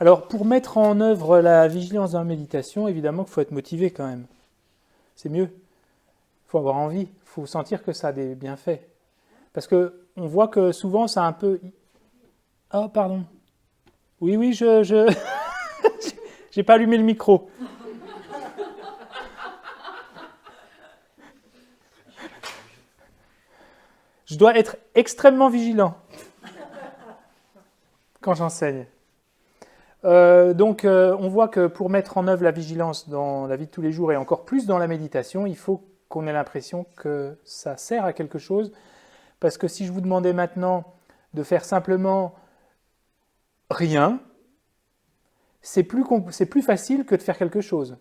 Alors, pour mettre en œuvre la vigilance dans la méditation, évidemment qu'il faut être motivé quand même. C'est mieux. Il faut avoir envie. Il faut sentir que ça a des bienfaits. Parce qu'on voit que souvent, ça a un peu... Oh, pardon. Oui, oui, j'ai pas allumé le micro. Je dois être extrêmement vigilant quand j'enseigne. Donc, on voit que pour mettre en œuvre la vigilance dans la vie de tous les jours et encore plus dans la méditation, il faut qu'on ait l'impression que ça sert à quelque chose. Parce que si je vous demandais maintenant de faire simplement rien, c'est plus facile que de faire quelque chose.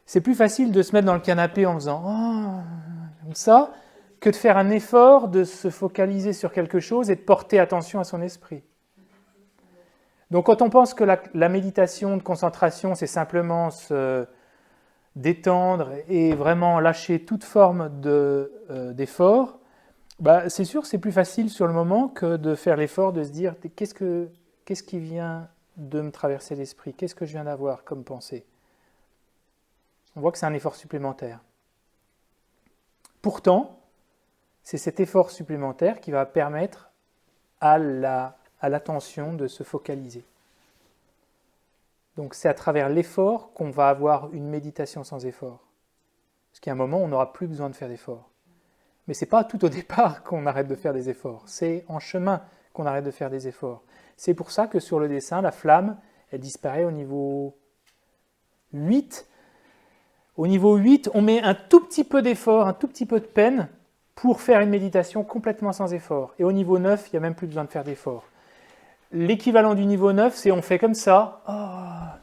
C'est plus facile de se mettre dans le canapé en faisant comme ça que de faire un effort, de se focaliser sur quelque chose et de porter attention à son esprit. Donc quand on pense que la méditation de concentration, c'est simplement se détendre et vraiment lâcher toute forme d'effort, bah, c'est sûr que c'est plus facile sur le moment que de faire l'effort de se dire qu'est-ce qui vient de me traverser l'esprit, qu'est-ce que je viens d'avoir comme pensée. On voit que c'est un effort supplémentaire. Pourtant, c'est cet effort supplémentaire qui va permettre à l'attention de se focaliser. Donc c'est à travers l'effort qu'on va avoir une méditation sans effort. Parce qu'à un moment, on n'aura plus besoin de faire d'efforts. Mais ce n'est pas tout au départ qu'on arrête de faire des efforts. C'est en chemin qu'on arrête de faire des efforts. C'est pour ça que sur le dessin, la flamme, elle disparaît au niveau 8. Au niveau 8, on met un tout petit peu d'effort, un tout petit peu de peine pour faire une méditation complètement sans effort. Et au niveau 9, il n'y a même plus besoin de faire d'effort. L'équivalent du niveau 9, c'est on fait comme ça,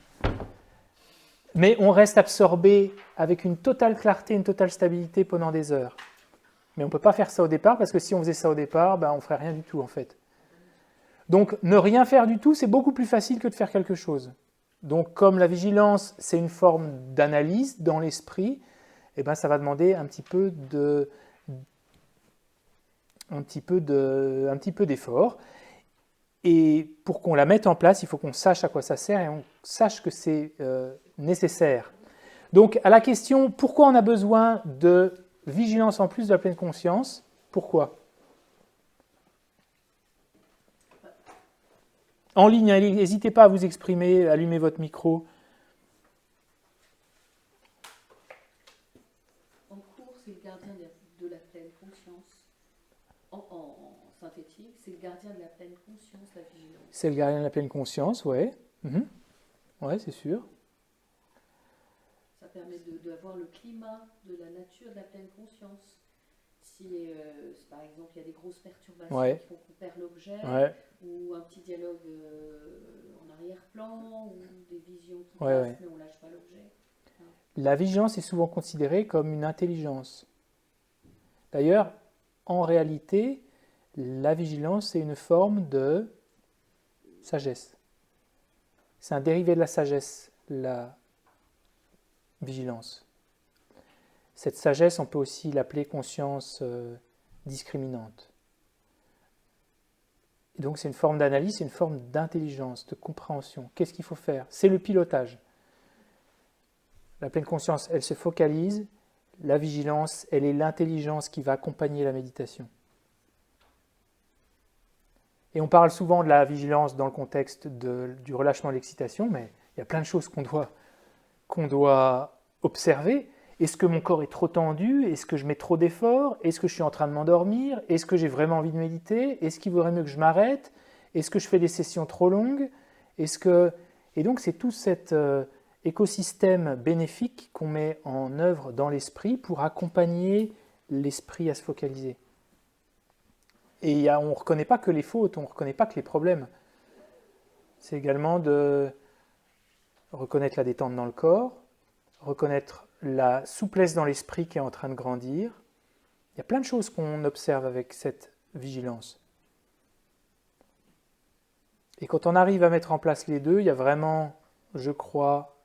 mais on reste absorbé avec une totale clarté, une totale stabilité pendant des heures. Mais on ne peut pas faire ça au départ, parce que si on faisait ça au départ, on ne ferait rien du tout en fait. Donc ne rien faire du tout, c'est beaucoup plus facile que de faire quelque chose. Donc comme la vigilance, c'est une forme d'analyse dans l'esprit, ça va demander un petit peu d'effort. Et pour qu'on la mette en place, il faut qu'on sache à quoi ça sert et on sache que c'est nécessaire. Donc à la question, pourquoi on a besoin de vigilance en plus de la pleine conscience? Pourquoi? En ligne, n'hésitez pas à vous exprimer, allumez votre micro. En cours, c'est le gardien de la pleine conscience. En synthétique, c'est le gardien de la pleine conscience, la vigilance. C'est le gardien de la pleine conscience, ouais. Ouais, c'est sûr. Ça permet d'avoir le climat de la nature de la pleine conscience. Si, par exemple, il y a des grosses perturbations qui font qu'on perd l'objet, ou un petit dialogue en arrière-plan, ou des visions qui passent, mais on ne lâche pas l'objet. La vigilance est souvent considérée comme une intelligence. D'ailleurs, en réalité, la vigilance, c'est une forme de sagesse. C'est un dérivé de la sagesse, la vigilance. Cette sagesse, on peut aussi l'appeler conscience discriminante. Et donc c'est une forme d'analyse, c'est une forme d'intelligence, de compréhension. Qu'est-ce qu'il faut faire? C'est le pilotage. La pleine conscience, elle se focalise. La vigilance, elle est l'intelligence qui va accompagner la méditation. Et on parle souvent de la vigilance dans le contexte du relâchement de l'excitation, mais il y a plein de choses qu'on doit observer. Est-ce que mon corps est trop tendu? Est-ce que je mets trop d'efforts? Est-ce que je suis en train de m'endormir? Est-ce que j'ai vraiment envie de méditer? Est-ce qu'il vaudrait mieux que je m'arrête? Est-ce que je fais des sessions trop longues? Et donc c'est tout cet écosystème bénéfique qu'on met en œuvre dans l'esprit pour accompagner l'esprit à se focaliser. Et on ne reconnaît pas que les fautes, on ne reconnaît pas que les problèmes. C'est également de reconnaître la détente dans le corps, reconnaître la souplesse dans l'esprit qui est en train de grandir. Il y a plein de choses qu'on observe avec cette vigilance. Et quand on arrive à mettre en place les deux, il y a vraiment, je crois,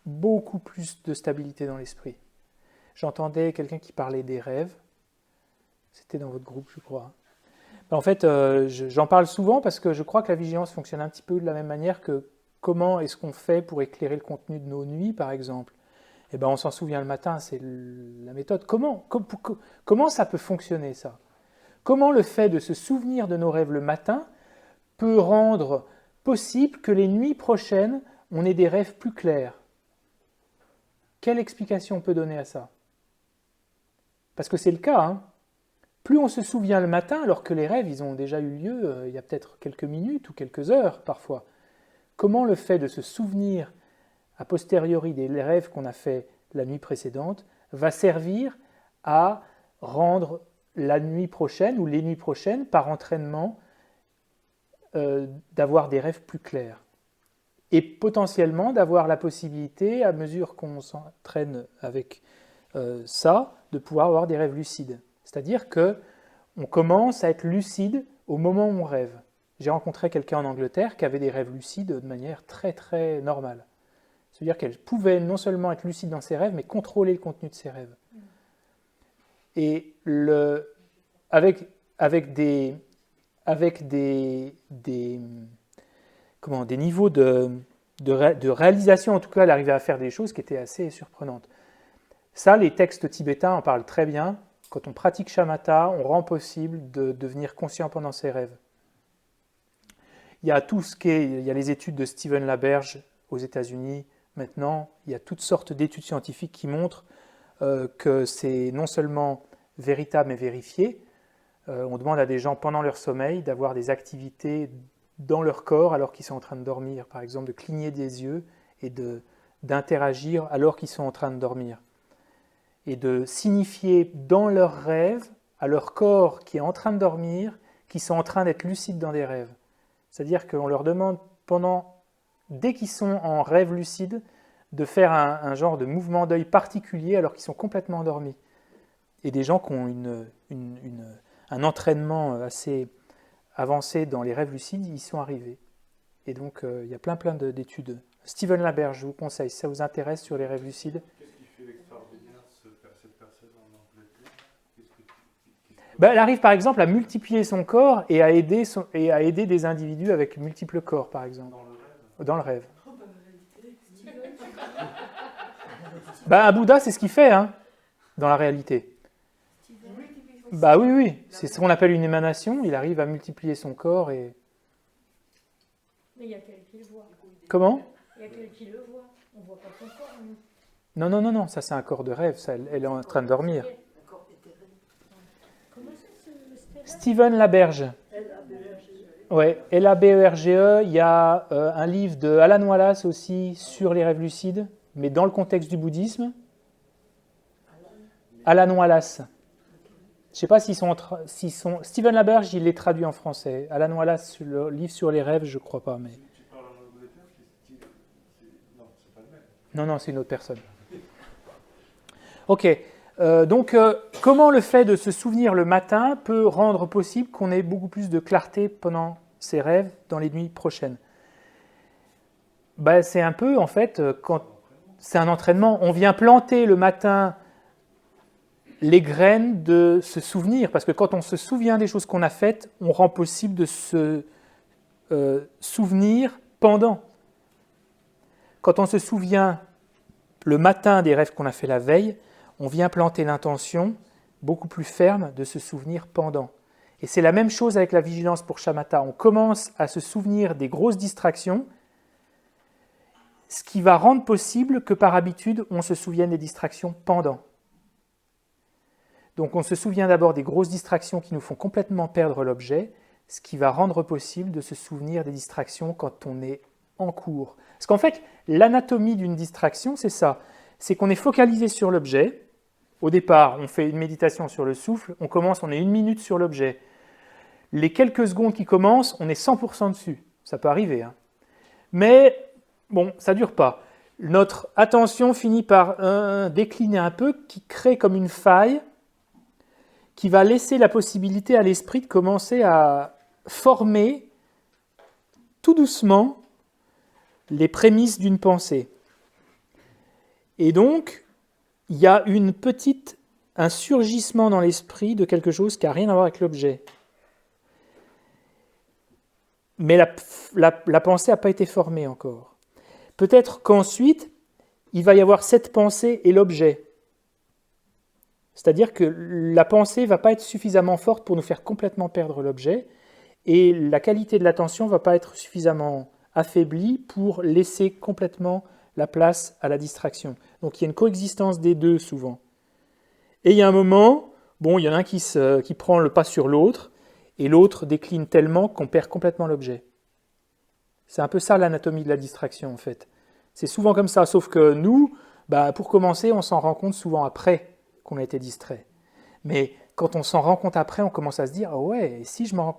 beaucoup plus de stabilité dans l'esprit. J'entendais quelqu'un qui parlait des rêves. C'était dans votre groupe, je crois. En fait, j'en parle souvent parce que je crois que la vigilance fonctionne un petit peu de la même manière que comment est-ce qu'on fait pour éclairer le contenu de nos nuits, par exemple. Eh ben, on s'en souvient le matin, c'est la méthode. Comment ça peut fonctionner, ça? Comment le fait de se souvenir de nos rêves le matin peut rendre possible que les nuits prochaines, on ait des rêves plus clairs? Quelle explication on peut donner à ça? Parce que c'est le cas, hein. Plus on se souvient le matin, alors que les rêves, ils ont déjà eu lieu il y a peut-être quelques minutes ou quelques heures parfois. Comment le fait de se souvenir a posteriori des rêves qu'on a fait la nuit précédente va servir à rendre la nuit prochaine ou les nuits prochaines, par entraînement, d'avoir des rêves plus clairs. Et potentiellement d'avoir la possibilité, à mesure qu'on s'entraîne avec ça, de pouvoir avoir des rêves lucides. C'est-à-dire qu'on commence à être lucide au moment où on rêve. J'ai rencontré quelqu'un en Angleterre qui avait des rêves lucides de manière très très normale. C'est-à-dire qu'elle pouvait non seulement être lucide dans ses rêves, mais contrôler le contenu de ses rêves. Et avec des niveaux de réalisation, en tout cas, elle arrivait à faire des choses qui étaient assez surprenantes. Ça, les textes tibétains en parlent très bien. Quand on pratique shamatha, on rend possible de devenir conscient pendant ses rêves. Il y a il y a les études de Stephen LaBerge aux États-Unis. Maintenant, il y a toutes sortes d'études scientifiques qui montrent que c'est non seulement véritable mais vérifié. On demande à des gens pendant leur sommeil d'avoir des activités dans leur corps alors qu'ils sont en train de dormir, par exemple de cligner des yeux et d'interagir alors qu'ils sont en train de dormir. Et de signifier dans leurs rêves à leur corps qui est en train de dormir qu'ils sont en train d'être lucides dans des rêves. C'est-à-dire qu'on leur demande dès qu'ils sont en rêve lucide, de faire un genre de mouvement d'œil particulier alors qu'ils sont complètement endormis. Et des gens qui ont un entraînement assez avancé dans les rêves lucides, y sont arrivés. Et donc, il y a plein d'études. Stephen LaBerge, je vous conseille, si ça vous intéresse sur les rêves lucides. Qu'est-ce qui fait l'extraordinaire, cette personne en Angleterre? Elle arrive par exemple à multiplier son corps et à aider des individus avec multiples corps, par exemple. Dans le rêve. Un Bouddha, c'est ce qu'il fait, hein, dans la réalité. Oui, c'est ce qu'on appelle une émanation. Il arrive à multiplier son corps et. Mais il y a quelqu'un qui le voit. Comment? Il y a quelqu'un qui le voit. On ne voit pas son corps. Non, ça c'est un corps de rêve. Ça, elle est en train de dormir. Comment c'est Stephen LaBerge. Ouais, LABERGE. Il y a un livre de Alan Wallace aussi sur les rêves lucides, mais dans le contexte du bouddhisme. Alan Wallace. Je ne sais pas s'ils sont... Stephen LaBerge, il les traduit en français. Alan Wallace, le livre sur les rêves, je ne crois pas. Mais... Tu parles en Angleterre, non, c'est pas le même. Non, c'est une autre personne. Ok. Donc, comment le fait de se souvenir le matin peut rendre possible qu'on ait beaucoup plus de clarté pendant ses rêves dans les nuits prochaines? C'est un peu, en fait, c'est un entraînement. On vient planter le matin les graines de se souvenir, parce que quand on se souvient des choses qu'on a faites, on rend possible de se souvenir pendant. Quand on se souvient le matin des rêves qu'on a fait la veille, on vient planter l'intention beaucoup plus ferme de se souvenir pendant. Et c'est la même chose avec la vigilance pour shamatha. On commence à se souvenir des grosses distractions, ce qui va rendre possible que par habitude, on se souvienne des distractions pendant. Donc on se souvient d'abord des grosses distractions qui nous font complètement perdre l'objet, ce qui va rendre possible de se souvenir des distractions quand on est en cours. Parce qu'en fait, l'anatomie d'une distraction, c'est ça. C'est qu'on est focalisé sur l'objet. Au départ, on fait une méditation sur le souffle, on est 1 minute sur l'objet. Les quelques secondes qui commencent, on est 100% dessus. Ça peut arriver. Hein. Mais, ça ne dure pas. Notre attention finit par décliner un peu, qui crée comme une faille, qui va laisser la possibilité à l'esprit de commencer à former tout doucement les prémices d'une pensée. Et donc, il y a un surgissement dans l'esprit de quelque chose qui n'a rien à voir avec l'objet. mais la pensée n'a pas été formée encore. Peut-être qu'ensuite, il va y avoir cette pensée et l'objet. C'est-à-dire que la pensée ne va pas être suffisamment forte pour nous faire complètement perdre l'objet, et la qualité de l'attention ne va pas être suffisamment affaiblie pour laisser complètement la place à la distraction. Donc il y a une coexistence des deux souvent. Et il y a un moment, bon, il y en a un qui prend le pas sur l'autre, et l'autre décline tellement qu'on perd complètement l'objet. C'est un peu ça l'anatomie de la distraction en fait. C'est souvent comme ça, sauf que nous, pour commencer, on s'en rend compte souvent après qu'on a été distrait. Mais quand on s'en rend compte après, on commence à se dire « Ah ouais, et si je m'en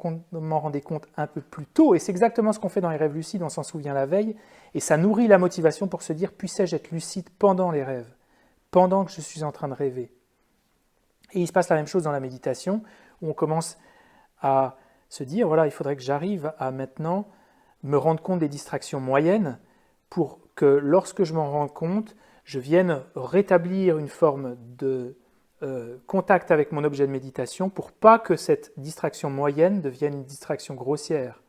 rendais compte un peu plus tôt ?» Et c'est exactement ce qu'on fait dans les rêves lucides, on s'en souvient la veille, et ça nourrit la motivation pour se dire « Puissais-je être lucide pendant les rêves, pendant que je suis en train de rêver ?» Et il se passe la même chose dans la méditation, où on commence à se dire « Voilà, il faudrait que j'arrive à maintenant me rendre compte des distractions moyennes pour que lorsque je m'en rends compte, je vienne rétablir une forme de contact avec mon objet de méditation pour pas que cette distraction moyenne devienne une distraction grossière.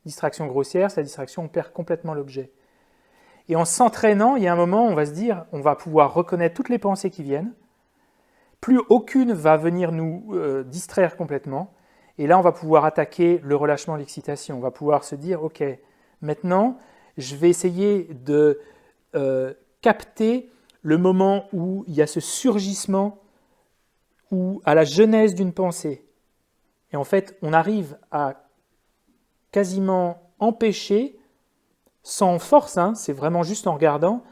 Distraction grossière, c'est la distraction, on perd complètement l'objet. Et en s'entraînant, il y a un moment, on va se dire, on va pouvoir reconnaître toutes les pensées qui viennent, plus aucune va venir nous distraire complètement, et là on va pouvoir attaquer le relâchement, l'excitation, on va pouvoir se dire, ok, maintenant je vais essayer de capter le moment où il y a ce surgissement ou à la genèse d'une pensée. Et en fait, on arrive à quasiment empêcher, sans force, c'est vraiment juste en regardant,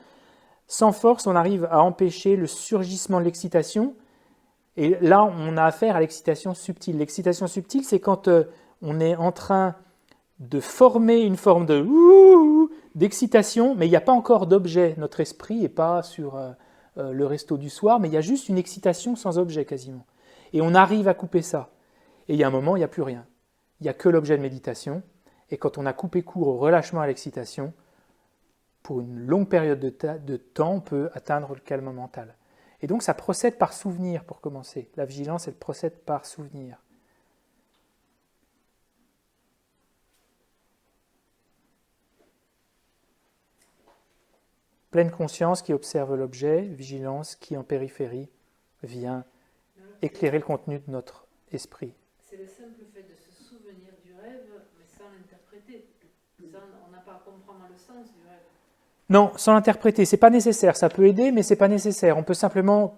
sans force, on arrive à empêcher le surgissement de l'excitation. Et là, on a affaire à l'excitation subtile. L'excitation subtile, c'est quand on est en train de former une forme d'excitation, mais il n'y a pas encore d'objet. Notre esprit n'est pas sur le resto du soir, mais il y a juste une excitation sans objet quasiment. Et on arrive à couper ça. Et il y a un moment, il n'y a plus rien. Il n'y a que l'objet de méditation. Et quand on a coupé court au relâchement à l'excitation, pour une longue période de temps, on peut atteindre le calme mental. Et donc ça procède par souvenir pour commencer. La vigilance, elle procède par souvenir. Pleine conscience qui observe l'objet, vigilance qui en périphérie vient éclairer le contenu de notre esprit. C'est le simple fait de se souvenir du rêve, mais sans l'interpréter. On n'a pas à comprendre le sens du rêve. Non, sans l'interpréter, c'est pas nécessaire. Ça peut aider, mais c'est pas nécessaire. On peut simplement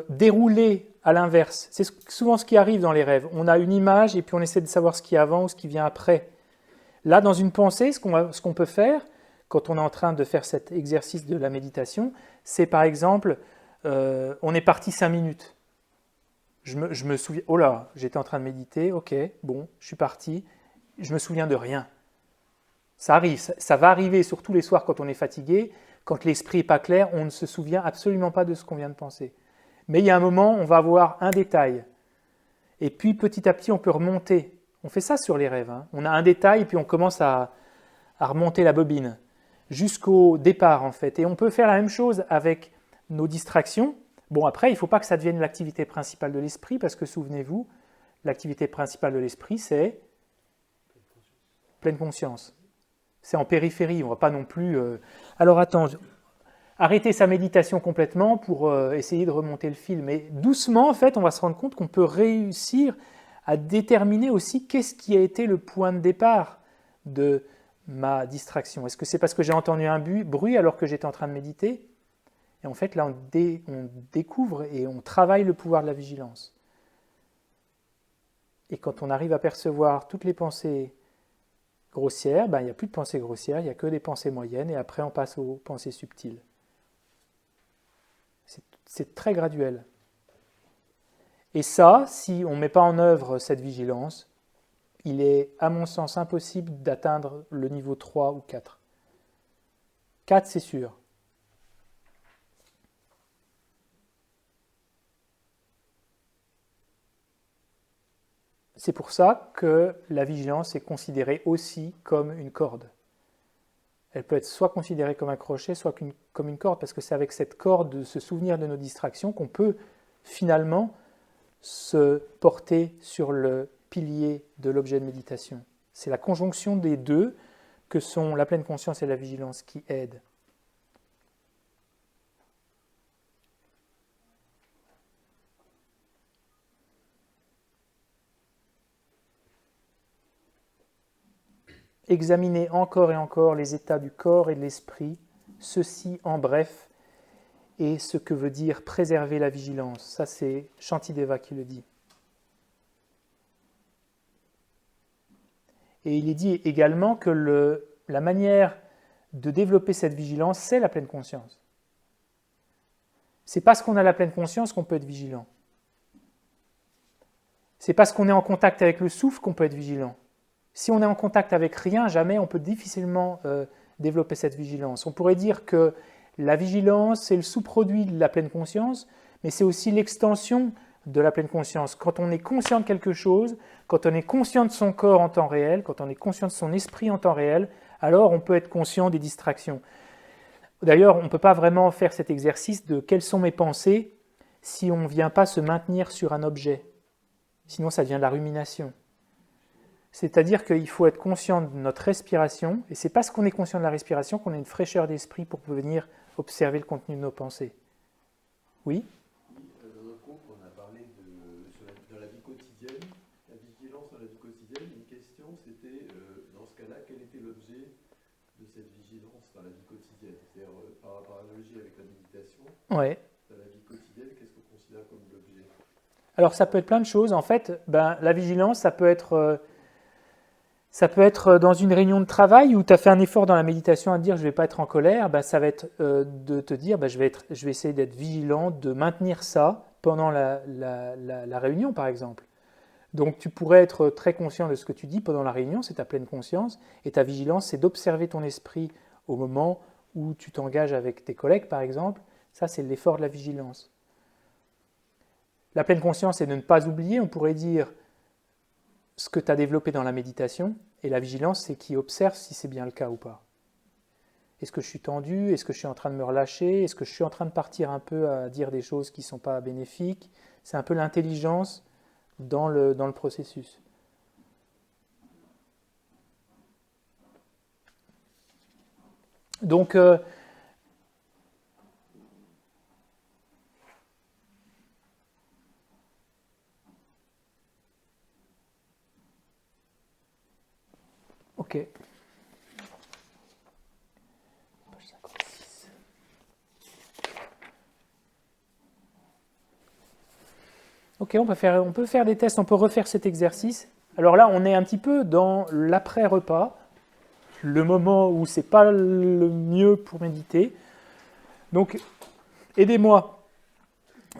dérouler à l'inverse. C'est souvent ce qui arrive dans les rêves. On a une image et puis on essaie de savoir ce qui est avant ou ce qui vient après. Là, dans une pensée, ce qu'on peut faire, quand on est en train de faire cet exercice de la méditation, c'est par exemple, on est parti 5 minutes. Je me souviens, oh là, j'étais en train de méditer, ok, bon, je suis parti, je me souviens de rien. Ça arrive, ça va arriver surtout les soirs quand on est fatigué, quand l'esprit n'est pas clair, on ne se souvient absolument pas de ce qu'on vient de penser. Mais il y a un moment, on va avoir un détail. Et puis petit à petit, on peut remonter. On fait ça sur les rêves. On a un détail et puis on commence à remonter la bobine jusqu'au départ en fait. Et on peut faire la même chose avec nos distractions. Bon, après, il ne faut pas que ça devienne l'activité principale de l'esprit parce que souvenez-vous, l'activité principale de l'esprit, c'est pleine conscience. C'est en périphérie, on ne va pas non plus... Alors attends, arrêter sa méditation complètement pour essayer de remonter le fil. Mais doucement, en fait, on va se rendre compte qu'on peut réussir à déterminer aussi qu'est-ce qui a été le point de départ de ma distraction. Est-ce que c'est parce que j'ai entendu un bruit alors que j'étais en train de méditer ? Et en fait, là, on découvre et on travaille le pouvoir de la vigilance. Et quand on arrive à percevoir toutes les pensées grossières, il n'y a plus de pensées grossières, il n'y a que des pensées moyennes, et après on passe aux pensées subtiles. C'est très graduel. Et ça, si on ne met pas en œuvre cette vigilance, il est, à mon sens, impossible d'atteindre le niveau 3 ou 4. 4, c'est sûr. C'est pour ça que la vigilance est considérée aussi comme une corde. Elle peut être soit considérée comme un crochet, soit comme une corde, parce que c'est avec cette corde de se souvenir de nos distractions qu'on peut finalement se porter sur le pilier de l'objet de méditation. C'est la conjonction des deux que sont la pleine conscience et la vigilance qui aident. Examiner encore et encore les états du corps et de l'esprit, ceci en bref est ce que veut dire préserver la vigilance. Ça c'est Shantideva qui le dit. Et il est dit également que la manière de développer cette vigilance, c'est la pleine conscience. C'est parce qu'on a la pleine conscience qu'on peut être vigilant. C'est parce qu'on est en contact avec le souffle qu'on peut être vigilant. Si on est en contact avec rien, jamais on peut difficilement développer cette vigilance. On pourrait dire que la vigilance, c'est le sous-produit de la pleine conscience, mais c'est aussi l'extension de la pleine conscience. Quand on est conscient de quelque chose, quand on est conscient de son corps en temps réel, quand on est conscient de son esprit en temps réel, alors on peut être conscient des distractions. D'ailleurs, on ne peut pas vraiment faire cet exercice de quelles sont mes pensées si on ne vient pas se maintenir sur un objet. Sinon, ça devient de la rumination. C'est-à-dire qu'il faut être conscient de notre respiration, et c'est parce qu'on est conscient de la respiration qu'on a une fraîcheur d'esprit pour venir observer le contenu de nos pensées. Oui ? Dans notre cours, on a parlé dans la vie quotidienne, la vigilance dans la vie quotidienne. Une question, c'était, dans ce cas-là, quel était l'objet de cette vigilance dans la vie quotidienne? C'est-à-dire, par analogie avec la méditation, ouais. Dans la vie quotidienne, qu'est-ce qu'on considère comme l'objet? Alors, ça peut être plein de choses. En fait, la vigilance, ça peut être dans une réunion de travail où tu as fait un effort dans la méditation à te dire je ne vais pas être en colère, ça va être de te dire je vais essayer d'être vigilant, de maintenir ça pendant la réunion par exemple. Donc tu pourrais être très conscient de ce que tu dis pendant la réunion, c'est ta pleine conscience, et ta vigilance c'est d'observer ton esprit au moment où tu t'engages avec tes collègues par exemple. Ça c'est l'effort de la vigilance. La pleine conscience c'est de ne pas oublier, on pourrait dire ce que tu as développé dans la méditation, et la vigilance, c'est qui observe si c'est bien le cas ou pas. Est-ce que je suis tendu? Est-ce que je suis en train de me relâcher? Est-ce que je suis en train de partir un peu à dire des choses qui ne sont pas bénéfiques? C'est un peu l'intelligence dans le processus. Donc, ok. Page 56. Ok, on peut faire des tests, on peut refaire cet exercice. Alors là, on est un petit peu dans l'après-repas, le moment où c'est pas le mieux pour méditer. Donc, aidez-moi.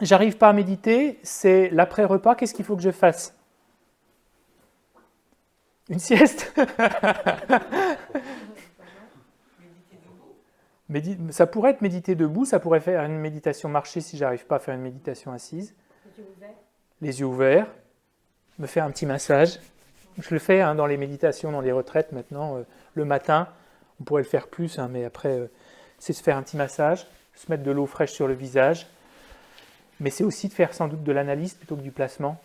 J'arrive pas à méditer, c'est l'après-repas, qu'est-ce qu'il faut que je fasse? Une sieste? Ça pourrait être méditer debout, ça pourrait faire une méditation marchée si j'arrive pas à faire une méditation assise. Les yeux ouverts, me faire un petit massage. Je le fais dans les méditations, dans les retraites maintenant, le matin. On pourrait le faire plus, mais après, c'est se faire un petit massage, se mettre de l'eau fraîche sur le visage. Mais c'est aussi de faire sans doute de l'analyse plutôt que du placement.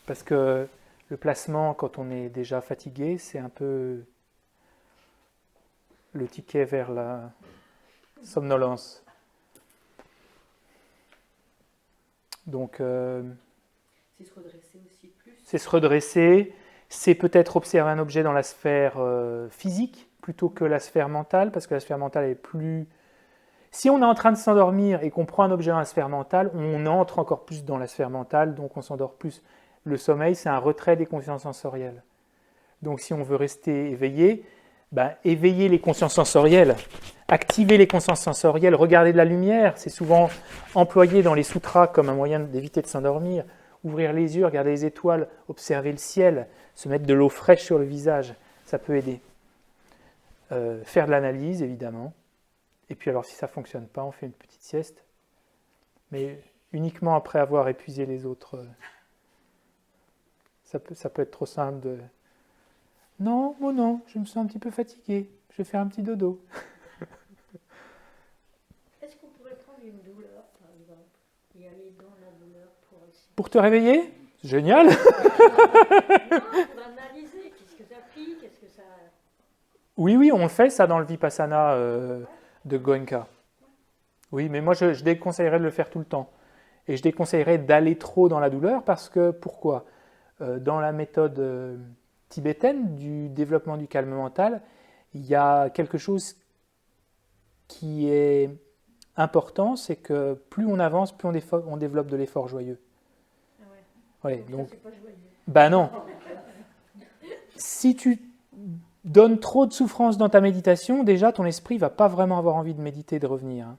Parce que le placement, quand on est déjà fatigué, c'est un peu le ticket vers la somnolence. Donc, c'est se redresser aussi plus. C'est se redresser, c'est peut-être observer un objet dans la sphère physique plutôt que la sphère mentale, parce que la sphère mentale est plus... Si on est en train de s'endormir et qu'on prend un objet dans la sphère mentale, on entre encore plus dans la sphère mentale, donc on s'endort plus. Le sommeil, c'est un retrait des consciences sensorielles. Donc si on veut rester éveillé, éveiller les consciences sensorielles, activer les consciences sensorielles, regarder de la lumière, c'est souvent employé dans les sutras comme un moyen d'éviter de s'endormir. Ouvrir les yeux, regarder les étoiles, observer le ciel, se mettre de l'eau fraîche sur le visage, ça peut aider. Faire de l'analyse, évidemment. Et puis alors si ça ne fonctionne pas, on fait une petite sieste. Mais uniquement après avoir épuisé les autres... Ça peut être trop simple de... Non, je me sens un petit peu fatigué. Je vais faire un petit dodo. Est-ce qu'on pourrait prendre une douleur, par exemple, et aller dans la douleur pour essayer... Pour te réveiller? Génial. Non, pour analyser Oui, on le fait ça dans le Vipassana de Goenka. Oui, mais moi je déconseillerais de le faire tout le temps. Et je déconseillerais d'aller trop dans la douleur parce que, pourquoi? Dans la méthode tibétaine du développement du calme mental, il y a quelque chose qui est important, c'est que plus on avance, plus on développe de l'effort joyeux. Ah ouais. Ouais, Donc donc, ça, c'est pas joyeux. bah non. Si tu donnes trop de souffrance dans ta méditation, déjà ton esprit va pas vraiment avoir envie de méditer, de revenir. Hein.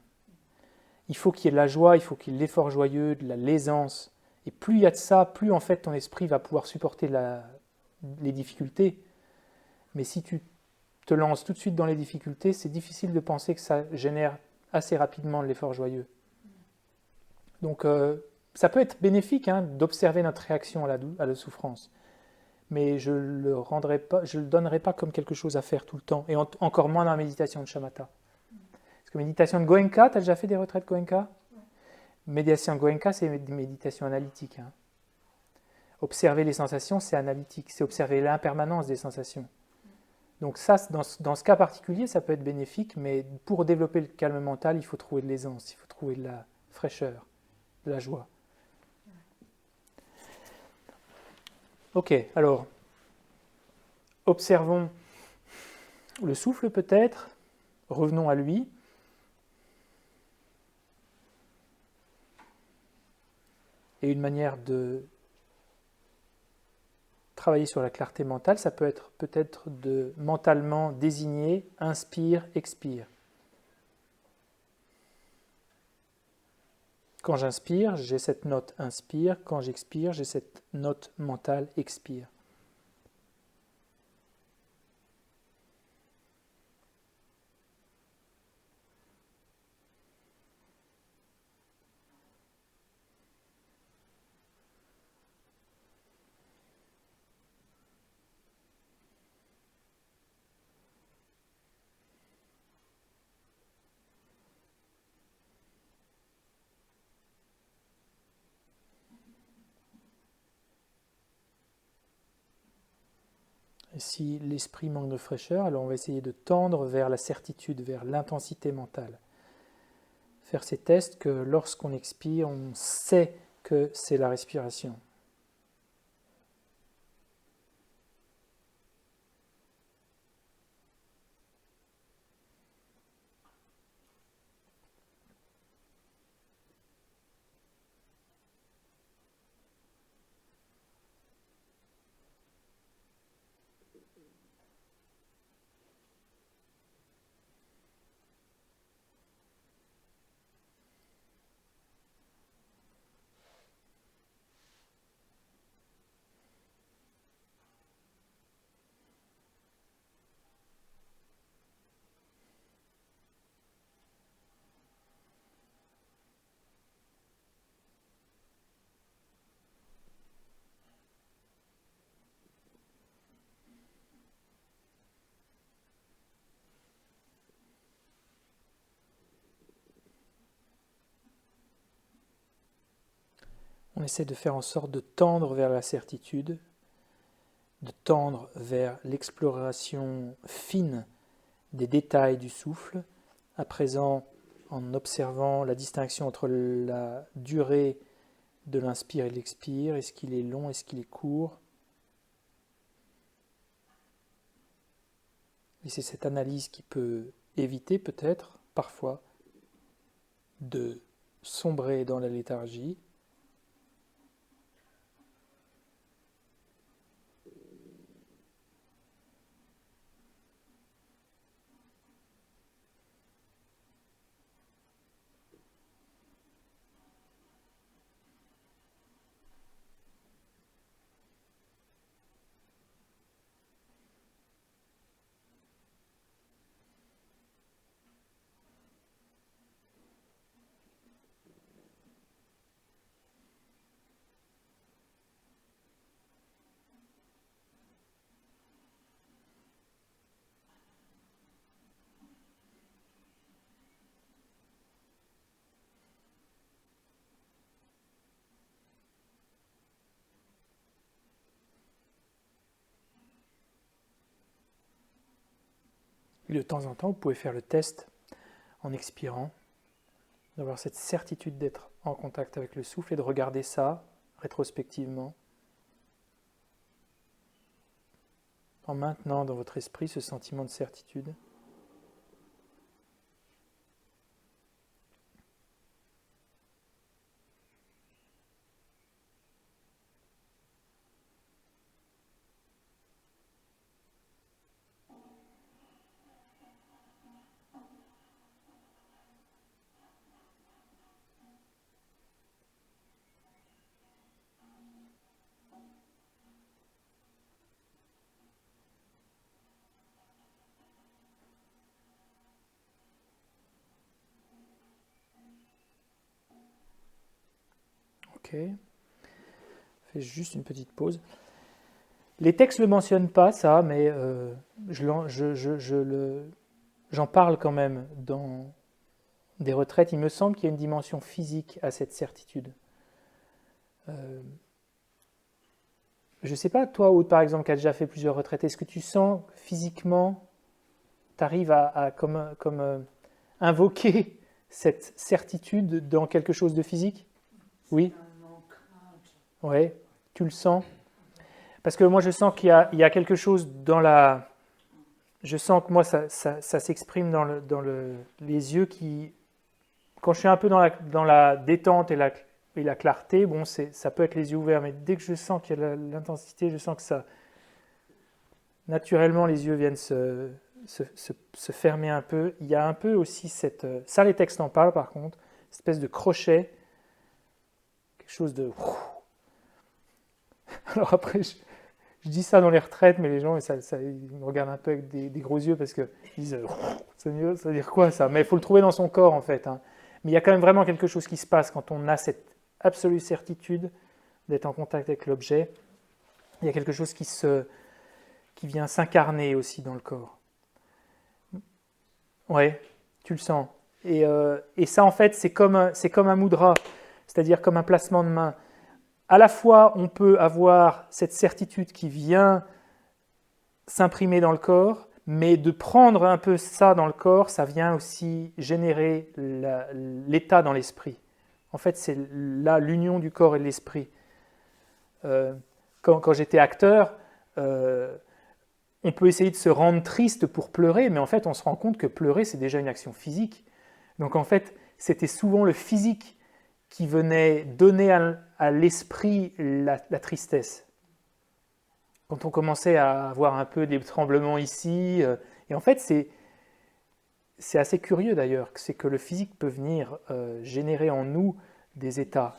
Il faut qu'il y ait de la joie, il faut qu'il y ait de l'effort joyeux, de l'aisance. Et plus il y a de ça, plus en fait ton esprit va pouvoir supporter les difficultés. Mais si tu te lances tout de suite dans les difficultés, c'est difficile de penser que ça génère assez rapidement de l'effort joyeux. Donc ça peut être bénéfique hein, d'observer notre réaction à la souffrance. Mais je le donnerai pas comme quelque chose à faire tout le temps. Et encore moins dans la méditation de shamatha. Parce que méditation de Goenka, tu as déjà fait des retraites Goenka? Méditation Goenka, c'est une méditation analytique. Hein. Observer les sensations, c'est analytique. C'est observer l'impermanence des sensations. Donc ça, dans ce cas particulier, ça peut être bénéfique, mais pour développer le calme mental, il faut trouver de l'aisance, il faut trouver de la fraîcheur, de la joie. Ok, alors, observons le souffle peut-être, revenons à lui. Et une manière de travailler sur la clarté mentale, ça peut être peut-être de mentalement désigner inspire, expire. Quand j'inspire, j'ai cette note inspire, quand j'expire, j'ai cette note mentale expire. Et si l'esprit manque de fraîcheur, alors on va essayer de tendre vers la certitude, vers l'intensité mentale. Faire ces tests que lorsqu'on expire, on sait que c'est la respiration. On essaie de faire en sorte de tendre vers la certitude, de tendre vers l'exploration fine des détails du souffle, à présent en observant la distinction entre la durée de l'inspire et de l'expire, est-ce qu'il est long, est-ce qu'il est court. Et c'est cette analyse qui peut éviter peut-être, parfois, de sombrer dans la léthargie. Et de temps en temps, vous pouvez faire le test en expirant, d'avoir cette certitude d'être en contact avec le souffle et de regarder ça rétrospectivement, en maintenant dans votre esprit ce sentiment de certitude. Ok, fais juste une petite pause. Les textes ne le mentionnent pas, ça, mais j'en parle quand même dans des retraites. Il me semble qu'il y a une dimension physique à cette certitude. Je ne sais pas, toi, Aude, par exemple, qui as déjà fait plusieurs retraites, est-ce que tu sens physiquement, tu arrives à invoquer cette certitude dans quelque chose de physique? Oui. Oui, tu le sens. Parce que moi, je sens qu'il y a quelque chose dans la... Je sens que moi, ça s'exprime dans les yeux qui... Quand je suis un peu dans la détente et la clarté, bon, ça peut être les yeux ouverts, mais dès que je sens qu'il y a l'intensité, je sens que ça... Naturellement, les yeux viennent se fermer un peu. Il y a un peu aussi cette... Ça, les textes en parlent, par contre. Cette espèce de crochet. Quelque chose de... Alors après, je dis ça dans les retraites, mais les gens ils me regardent un peu avec des gros yeux parce qu'ils disent c'est mieux, ça veut dire quoi ça? Mais il faut le trouver dans son corps en fait. Hein. Mais il y a quand même vraiment quelque chose qui se passe quand on a cette absolue certitude d'être en contact avec l'objet. Il y a quelque chose qui vient s'incarner aussi dans le corps. Ouais, tu le sens. Et ça en fait, c'est comme un mudra, c'est-à-dire comme un placement de main. À la fois, on peut avoir cette certitude qui vient s'imprimer dans le corps, mais de prendre un peu ça dans le corps, ça vient aussi générer l'état dans l'esprit. En fait, c'est là l'union du corps et de l'esprit. Quand j'étais acteur, on peut essayer de se rendre triste pour pleurer, mais en fait, on se rend compte que pleurer, c'est déjà une action physique. Donc en fait, c'était souvent le physique qui venait donner à l'esprit la tristesse. Quand on commençait à avoir un peu des tremblements ici, et en fait c'est assez curieux d'ailleurs, c'est que le physique peut venir générer en nous des états.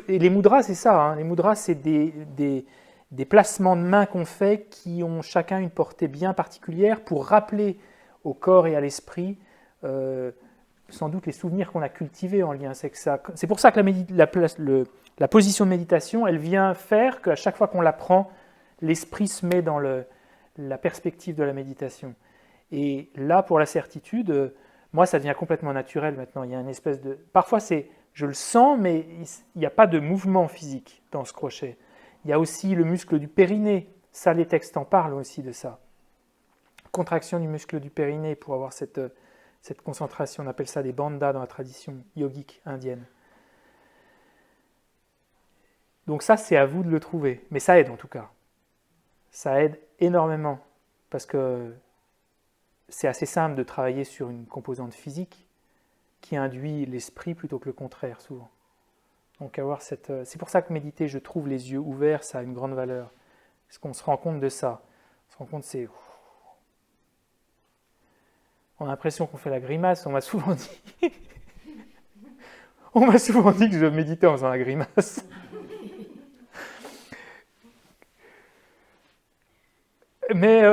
Et les mudras, c'est ça, hein, les mudras, c'est des placements de mains qu'on fait qui ont chacun une portée bien particulière pour rappeler au corps et à l'esprit sans doute les souvenirs qu'on a cultivés en lien avec ça. C'est pour ça que la position de méditation, elle vient faire qu'à chaque fois qu'on la prend, l'esprit se met dans la perspective de la méditation. Et là, pour la certitude, moi, ça devient complètement naturel maintenant. Il y a une espèce de... Parfois, je le sens, mais il n'y a pas de mouvement physique dans ce crochet. Il y a aussi le muscle du périnée. Ça, les textes en parlent aussi de ça. Contraction du muscle du périnée pour avoir cette concentration, on appelle ça des bandhas dans la tradition yogique indienne. Donc ça, c'est à vous de le trouver. Mais ça aide en tout cas. Ça aide énormément. Parce que c'est assez simple de travailler sur une composante physique qui induit l'esprit plutôt que le contraire, souvent. Donc c'est pour ça que méditer, je trouve, les yeux ouverts, ça a une grande valeur. Parce qu'on se rend compte de ça. On se rend compte, on a l'impression qu'on fait la grimace. On m'a souvent dit que je méditais en faisant la grimace. Mais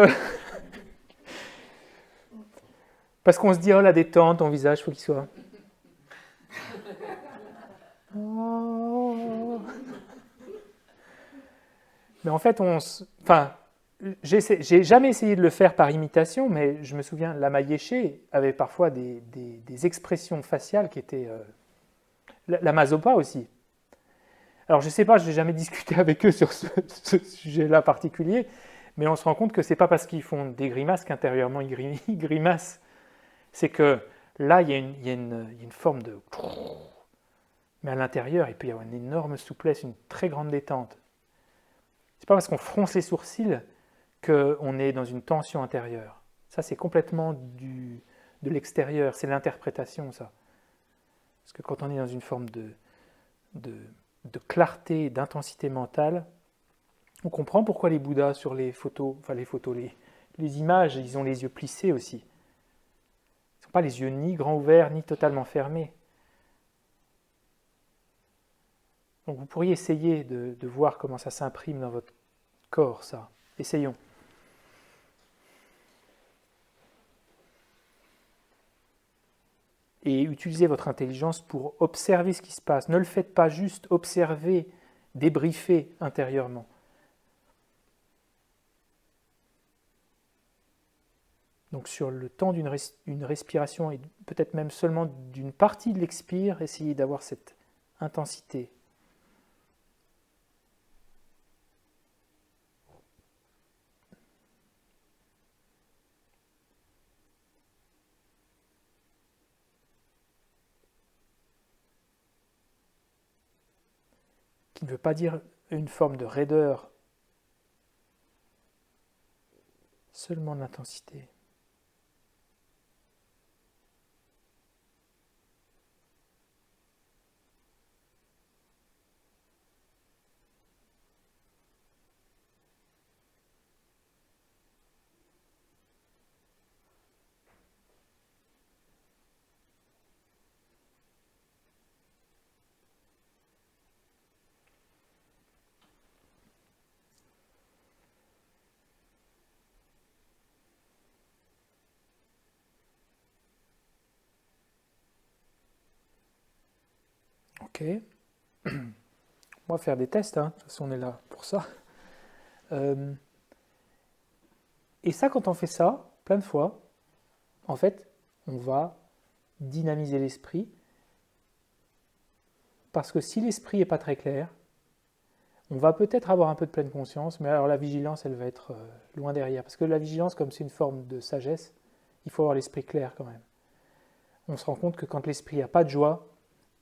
parce qu'on se dit, oh la détente, ton visage, il faut qu'il soit... Oh. Mais en fait, j'ai jamais essayé de le faire par imitation, mais je me souviens, Lama Yeshe avait parfois des expressions faciales qui étaient... Lama Zopa aussi. Alors je ne sais pas, je n'ai jamais discuté avec eux sur ce sujet-là particulier, Mais on se rend compte que ce n'est pas parce qu'ils font des grimaces qu'intérieurement ils grimacent. C'est que là, il y a une forme de... Mais à l'intérieur, il peut y avoir une énorme souplesse, une très grande détente. C'est pas parce qu'on fronce les sourcils qu'on est dans une tension intérieure. Ça, c'est complètement de l'extérieur, c'est l'interprétation, ça. Parce que quand on est dans une forme de clarté, d'intensité mentale, on comprend pourquoi les Bouddhas sur les photos, les images, ils ont les yeux plissés aussi. Ils ne sont pas les yeux ni grands ouverts, ni totalement fermés. Donc vous pourriez essayer de voir comment ça s'imprime dans votre corps, ça. Essayons. Et utilisez votre intelligence pour observer ce qui se passe. Ne le faites pas juste observer, débriefer intérieurement. Donc sur le temps d'une respiration et peut-être même seulement d'une partie de l'expire, essayez d'avoir cette intensité. Qui ne veut pas dire une forme de raideur, seulement de l'intensité. Ok. On va faire des tests, hein. De toute façon on est là pour ça. Et ça, quand on fait ça, plein de fois, en fait, on va dynamiser l'esprit. Parce que si l'esprit n'est pas très clair, on va peut-être avoir un peu de pleine conscience, mais alors la vigilance, elle va être loin derrière. Parce que la vigilance, comme c'est une forme de sagesse, il faut avoir l'esprit clair quand même. On se rend compte que quand l'esprit n'a pas de joie,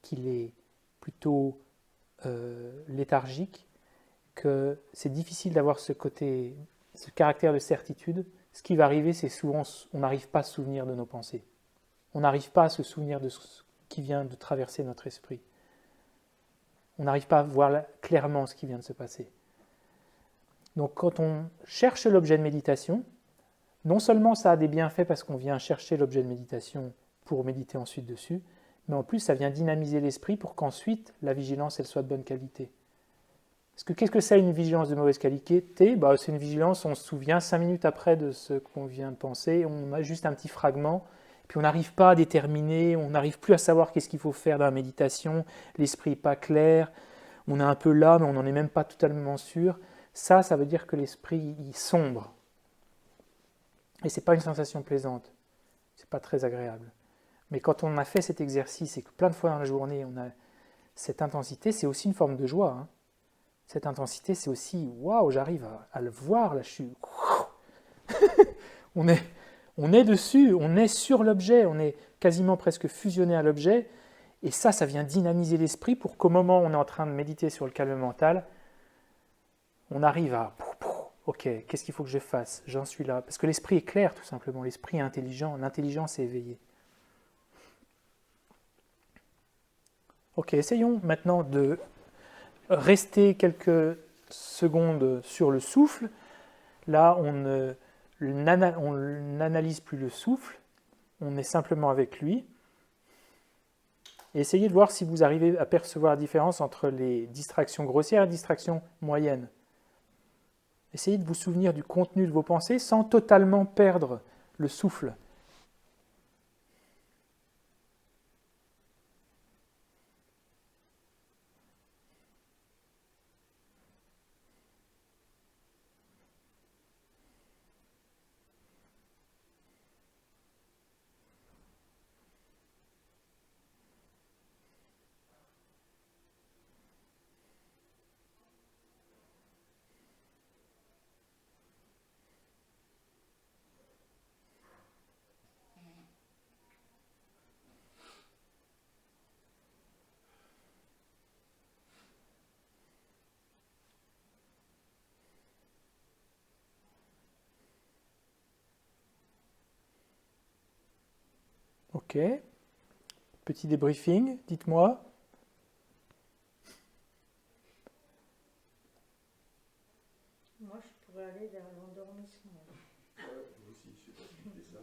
qu'il est plutôt léthargique, que c'est difficile d'avoir ce caractère de certitude. Ce qui va arriver, c'est souvent on n'arrive pas à se souvenir de nos pensées. On n'arrive pas à se souvenir de ce qui vient de traverser notre esprit. On n'arrive pas à voir clairement ce qui vient de se passer. Donc quand on cherche l'objet de méditation, non seulement ça a des bienfaits parce qu'on vient chercher l'objet de méditation pour méditer ensuite dessus, mais en plus ça vient dynamiser l'esprit pour qu'ensuite la vigilance elle soit de bonne qualité. Parce que qu'est-ce que c'est une vigilance de mauvaise qualité? C'est une vigilance, on se souvient 5 minutes après de ce qu'on vient de penser, on a juste un petit fragment, puis on n'arrive pas à déterminer, on n'arrive plus à savoir qu'est-ce qu'il faut faire dans la méditation, l'esprit n'est pas clair, on est un peu là, mais on n'en est même pas totalement sûr. Ça veut dire que l'esprit il sombre. Et ce n'est pas une sensation plaisante, ce n'est pas très agréable. Mais quand on a fait cet exercice et que plein de fois dans la journée on a cette intensité, c'est aussi une forme de joie. Hein. Cette intensité, c'est aussi, waouh, j'arrive à le voir, là je suis... on est dessus, on est sur l'objet, on est quasiment presque fusionné à l'objet, et ça vient dynamiser l'esprit pour qu'au moment où on est en train de méditer sur le calme mental, on arrive à, ok, qu'est-ce qu'il faut que je fasse? J'en suis là. Parce que l'esprit est clair, tout simplement, l'esprit est intelligent, l'intelligence est éveillée. Ok, essayons maintenant de rester quelques secondes sur le souffle. Là, on n'analyse plus le souffle, on est simplement avec lui. Et essayez de voir si vous arrivez à percevoir la différence entre les distractions grossières et les distractions moyennes. Essayez de vous souvenir du contenu de vos pensées sans totalement perdre le souffle. Ok. Petit débriefing, dites-moi. Moi, je pourrais aller vers l'endormissement. Ouais, moi aussi, je sais pas si c'était ça.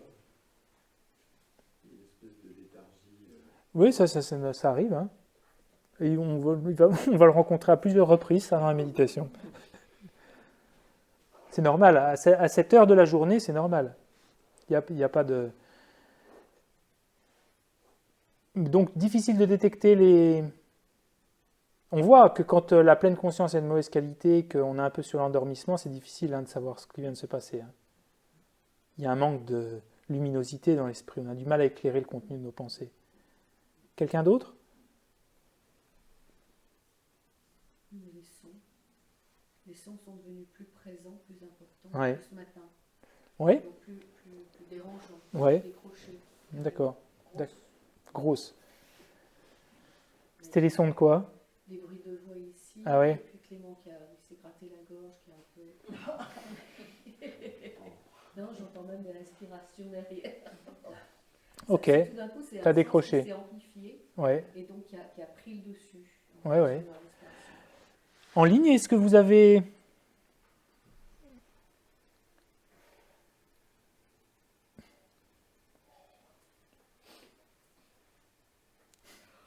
Une espèce de léthargie. Oui, ça arrive. Hein. Et on va le rencontrer à plusieurs reprises, ça, dans la méditation. C'est normal. À cette heure de la journée, c'est normal. Il n'y a pas de... Donc, difficile de détecter les... On voit que quand la pleine conscience est de mauvaise qualité, qu'on est un peu sur l'endormissement, c'est difficile de savoir ce qui vient de se passer. Hein. Il y a un manque de luminosité dans l'esprit. On a du mal à éclairer le contenu de nos pensées. Quelqu'un d'autre? Les sons. Les sons sont devenus plus présents, plus importants Ouais. ce matin. Oui. Donc plus dérangeants, Ouais. plus décrochés. D'accord. Grosse. C'était les sons de quoi? Des bruits de voix ici. Ah ouais. Et puis Clément qui s'est gratté la gorge, qui est un peu... Non, j'entends même des respirations derrière. Ok. Tout d'un coup, c'est T'as un décroché. sens qui s'est amplifié Ouais. et donc qui a pris le dessus. Ouais, ouais. Sur la respiration. En ligne, est-ce que vous avez...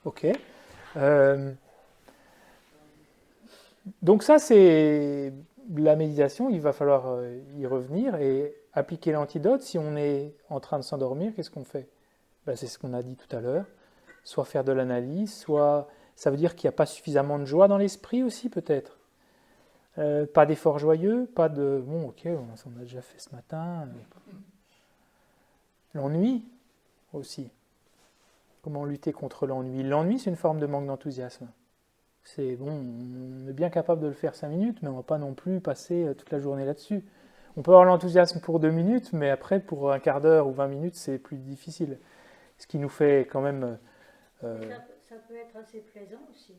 Ok. Donc ça, c'est la méditation. Il va falloir y revenir et appliquer l'antidote. Si on est en train de s'endormir, qu'est-ce qu'on fait? Ben, c'est ce qu'on a dit tout à l'heure. Soit faire de l'analyse, soit... Ça veut dire qu'il n'y a pas suffisamment de joie dans l'esprit aussi, peut-être. Pas d'effort joyeux, pas de... Bon, ok, on a déjà fait ce matin. L'ennui aussi. Comment lutter contre l'ennui? L'ennui, c'est une forme de manque d'enthousiasme. C'est bon, on est bien capable de le faire 5 minutes, mais on ne va pas non plus passer toute la journée là-dessus. On peut avoir l'enthousiasme pour 2 minutes, mais après, pour un quart d'heure ou 20 minutes, c'est plus difficile. Ce qui nous fait quand même... Ça peut être assez plaisant aussi,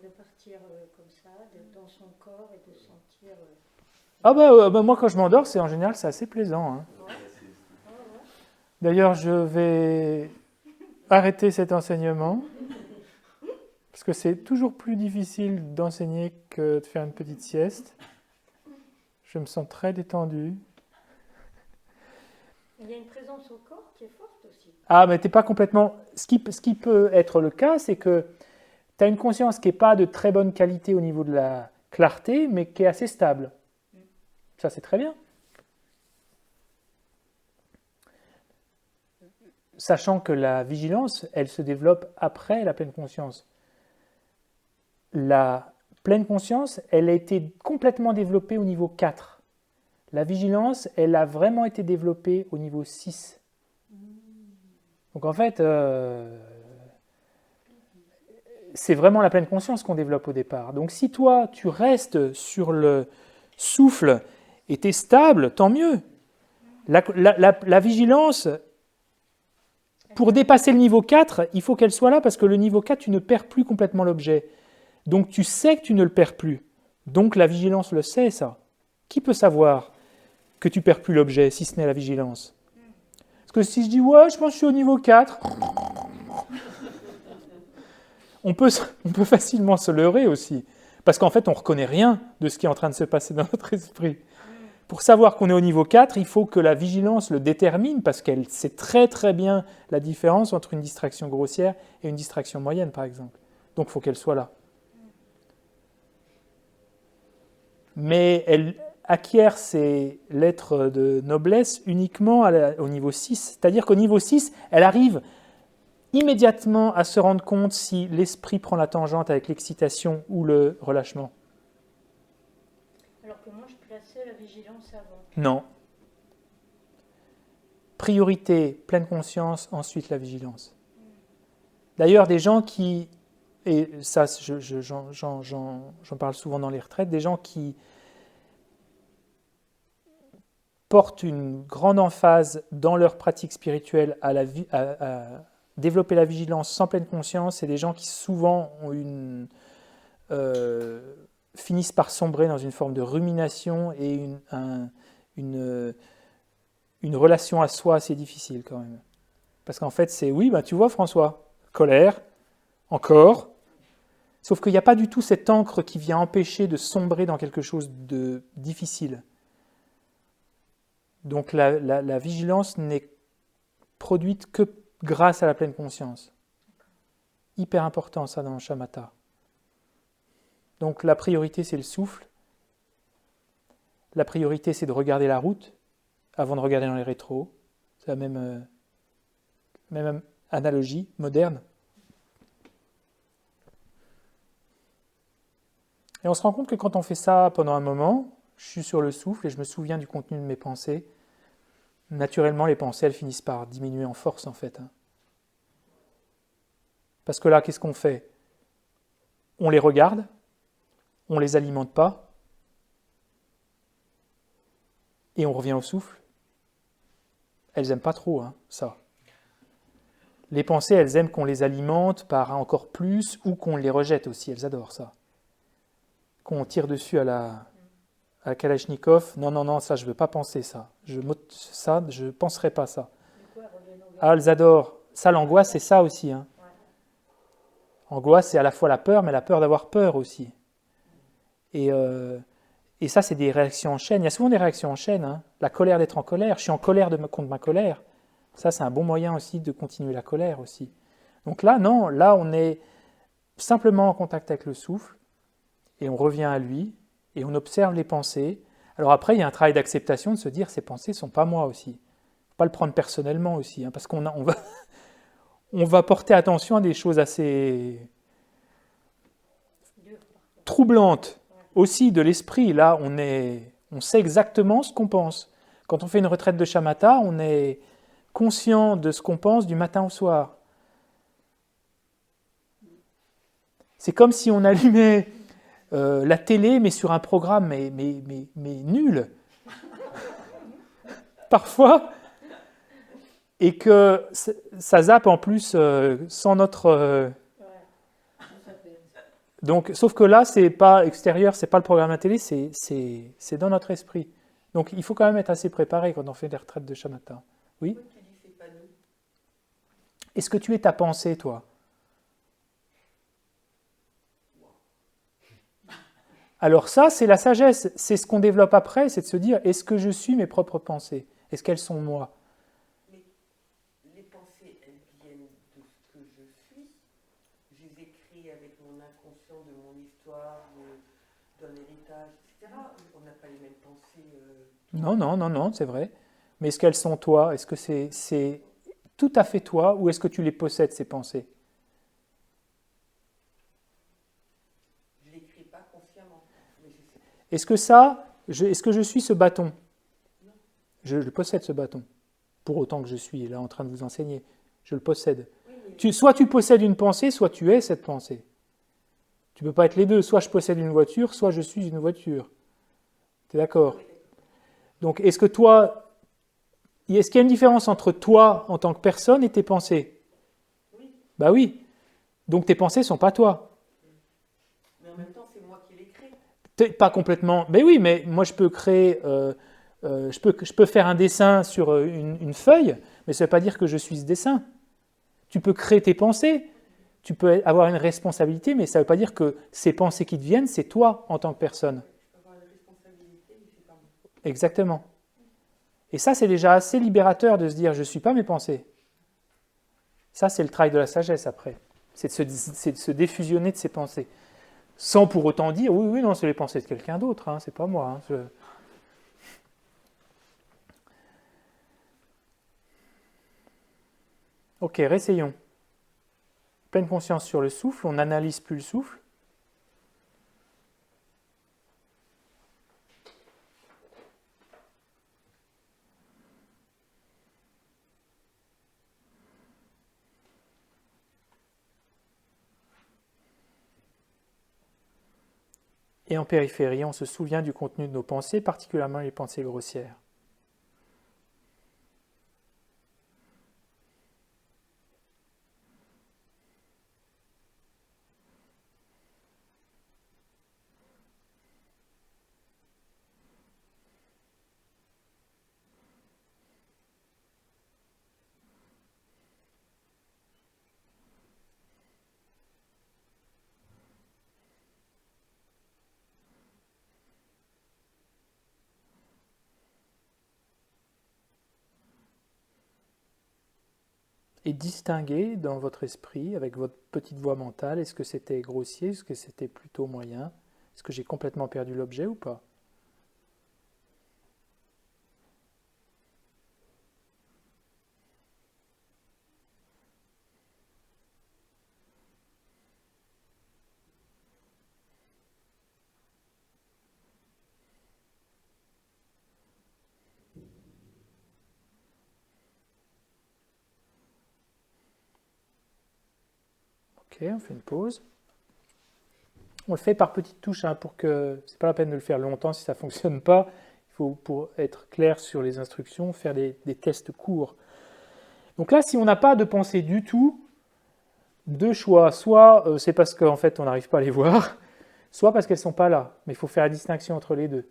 de partir comme ça, dans son corps et de sentir... Ah bah, moi, quand je m'endors, en général, c'est assez plaisant. Hein. Ouais. D'ailleurs, je vais arrêter cet enseignement, parce que c'est toujours plus difficile d'enseigner que de faire une petite sieste. Je me sens très détendu. Il y a une présence au corps qui est forte aussi. Ah, mais t'es pas complètement... Ce qui peut être le cas, c'est que tu as une conscience qui n'est pas de très bonne qualité au niveau de la clarté, mais qui est assez stable. Ça, c'est très bien. Sachant que la vigilance, elle se développe après la pleine conscience. La pleine conscience, elle a été complètement développée au niveau 4. La vigilance, elle a vraiment été développée au niveau 6. Donc en fait, c'est vraiment la pleine conscience qu'on développe au départ. Donc si toi, tu restes sur le souffle et tu es stable, tant mieux. La vigilance, pour dépasser le niveau 4, il faut qu'elle soit là parce que le niveau 4, tu ne perds plus complètement l'objet. Donc tu sais que tu ne le perds plus. Donc la vigilance le sait, ça. Qui peut savoir que tu perds plus l'objet, si ce n'est la vigilance? Parce que si je dis, ouais, je pense que je suis au niveau 4, on peut facilement se leurrer aussi. Parce qu'en fait, on ne reconnaît rien de ce qui est en train de se passer dans notre esprit. Pour savoir qu'on est au niveau 4, il faut que la vigilance le détermine, parce qu'elle sait très très bien la différence entre une distraction grossière et une distraction moyenne, par exemple. Donc il faut qu'elle soit là. Mais elle acquiert ses lettres de noblesse uniquement au niveau 6. C'est-à-dire qu'au niveau 6, elle arrive immédiatement à se rendre compte si l'esprit prend la tangente avec l'excitation ou le relâchement. Alors que moi, je plaçais la vigilance avant. Non. Priorité, pleine conscience, ensuite la vigilance. D'ailleurs, des gens qui, et ça j'en parle souvent dans les retraites, des gens qui portent une grande emphase dans leur pratique spirituelle à développer la vigilance sans pleine conscience, c'est des gens qui souvent ont finissent par sombrer dans une forme de rumination et une relation à soi assez difficile quand même. Parce qu'en fait, c'est oui, tu vois François, colère, encore, sauf qu'il n'y a pas du tout cette encre qui vient empêcher de sombrer dans quelque chose de difficile. Donc la vigilance n'est produite que grâce à la pleine conscience. Hyper important ça dans le shamatha. Donc la priorité c'est le souffle, la priorité c'est de regarder la route avant de regarder dans les rétros. C'est la même analogie moderne. Et on se rend compte que quand on fait ça pendant un moment, je suis sur le souffle et je me souviens du contenu de mes pensées, naturellement les pensées elles finissent par diminuer en force en fait. Parce que là, qu'est-ce qu'on fait? On les regarde, on ne les alimente pas, et on revient au souffle. Elles n'aiment pas trop ça. Les pensées, elles aiment qu'on les alimente par encore plus ou qu'on les rejette aussi, elles adorent ça. Qu'on tire dessus à la Kalachnikov, non, ça je ne veux pas penser ça. Je ne penserai pas ça. Ah, elles adorent. Ça, l'angoisse, c'est ça aussi. Angoisse, c'est à la fois la peur, mais la peur d'avoir peur aussi. Et ça, c'est des réactions en chaîne. Il y a souvent des réactions en chaîne. La colère d'être en colère. Je suis en colère contre ma colère. Ça, c'est un bon moyen aussi de continuer la colère aussi. Donc là, non, là, on est simplement en contact avec le souffle et on revient à lui et on observe les pensées. Alors après, il y a un travail d'acceptation de se dire ces pensées ne sont pas moi aussi. Il ne faut pas le prendre personnellement aussi, parce qu'on on va porter attention à des choses assez troublantes aussi de l'esprit. Là, on sait exactement ce qu'on pense. Quand on fait une retraite de shamatha, on est conscient de ce qu'on pense du matin au soir. C'est comme si on allumait la télé, mais sur un programme mais nul. Parfois, et que ça zappe en plus sans notre... Donc, sauf que là, c'est pas extérieur, c'est pas le programme à la télé, c'est dans notre esprit. Donc il faut quand même être assez préparé quand on fait des retraites de shamatha. Oui ? Est-ce que tu es ta pensée, toi ? Alors ça, c'est la sagesse. C'est ce qu'on développe après, c'est de se dire, est-ce que je suis mes propres pensées ? Est-ce qu'elles sont moi ? Les pensées, elles viennent de ce que je suis. Je les écris avec mon inconscient, de mon histoire, d'un héritage, etc. On n'a pas les mêmes pensées. Non, c'est vrai. Mais est-ce qu'elles sont toi ? Est-ce que c'est tout à fait toi ou est-ce que tu les possèdes, ces pensées ? Je ne l'écris pas consciemment. Mais je sais. Est-ce que je suis ce bâton ? Non. Je possède ce bâton. Pour autant que je suis là en train de vous enseigner. Je le possède. Oui, Soit tu possèdes une pensée, soit tu es cette pensée. Tu ne peux pas être les deux. Soit je possède une voiture, soit je suis une voiture. Tu es d'accord ? Donc, est-ce qu'il y a une différence entre toi en tant que personne et tes pensées ? Oui. Bah oui. Donc tes pensées ne sont pas toi. Mais en même temps, c'est moi qui les crée. Pas complètement. Mais oui, mais moi je peux créer, je peux faire un dessin sur une feuille, mais ça ne veut pas dire que je suis ce dessin. Tu peux créer tes pensées, tu peux avoir une responsabilité, mais ça ne veut pas dire que ces pensées qui te viennent, c'est toi en tant que personne. Je peux avoir une responsabilité, mais c'est pas moi. Exactement. Et ça, c'est déjà assez libérateur de se dire, je ne suis pas mes pensées. Ça, c'est le travail de la sagesse après. C'est de se défusionner de ses pensées. Sans pour autant dire, oui, non, c'est les pensées de quelqu'un d'autre, c'est pas moi. Ok, réessayons. Pleine conscience sur le souffle, on n'analyse plus le souffle. Et en périphérie, on se souvient du contenu de nos pensées, particulièrement les pensées grossières. et distinguer dans votre esprit, avec votre petite voix mentale, est-ce que c'était grossier, est-ce que c'était plutôt moyen, est-ce que j'ai complètement perdu l'objet ou pas? Ok, on fait une pause. On le fait par petites touches, hein, pour que c'est pas la peine de le faire longtemps si ça ne fonctionne pas. Il faut, pour être clair sur les instructions, faire des tests courts. Donc là, si on n'a pas de pensée du tout, deux choix. Soit c'est parce qu'en fait on n'arrive pas à les voir, soit parce qu'elles ne sont pas là. Mais il faut faire la distinction entre les deux.